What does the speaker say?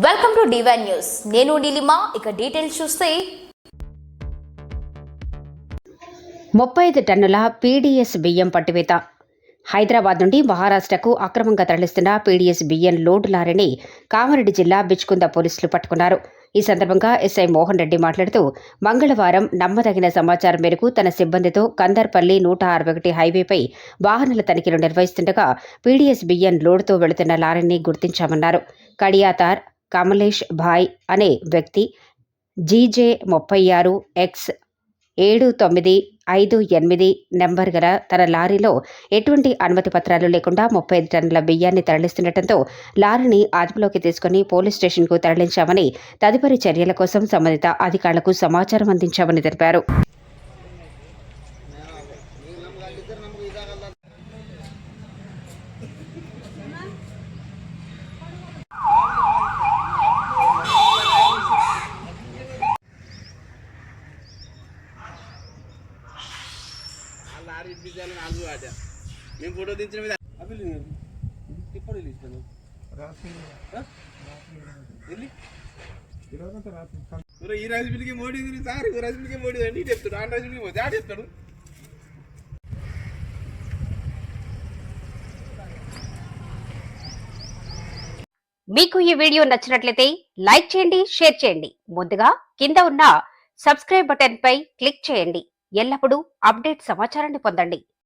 Welcome to divine news. నేను నీలిమా. ఇక details చూస్తే 35 టన్నుల పీడీఎస్ బియ్యం పట్టివేత. హైదరాబాద్ నుండి మహారాష్ట్రకు అక్రమంగా తరలిస్తున్న పీడీఎస్ బియ్యం లోడ్ లారీని కామారెడ్డి జిల్లా బిచ్కుంద పోలీసులు పట్టుకున్నారు. ఈ సందర్భంగా ఎస్ఐ మోహన్ రెడ్డి మాట్లాడుతూ, మంగళవారం నమ్మదగిన సమాచారం మేరకు తన సిబ్బందితో కందర్పల్లి 161 హైవేపై వాహనాల తనిఖీలు నిర్వహిస్తుండగా పీడీఎస్ బియ్యం లోడ్తో వెళుతున్న లారీని గుర్తించామన్నారు. కడియాతార్ కమలేష్ భాయ్ అనే వ్యక్తి GJ36X7958 నెంబర్ గల తన లారీలో ఎటువంటి అనుమతి పత్రాలు లేకుండా 35 టన్నుల బియ్యాన్ని తరలిస్తుండటంతో లారీని అదుపులోకి తీసుకుని పోలీస్ స్టేషన్కు తరలించామని, తదుపరి చర్యల కోసం సంబంధిత అధికారులకు సమాచారం అందించామని తెలిపారు. మేము ఫోటో దించిన మీద ఈ రాజుకి మోడీ సార్ రాజుకి మోడీ అండి చెప్తాడు. ఆ రాజుకి మోడీ ఆడ చెప్తాడు. మీకు ఈ వీడియో నచ్చినట్లయితే లైక్ చేయండి, షేర్ చేయండి. ముందుగా కింద ఉన్న సబ్స్క్రైబ్ బటన్ పై క్లిక్ చేయండి. ఎల్లప్పుడూ అప్డేట్ సమాచారాన్ని పొందండి.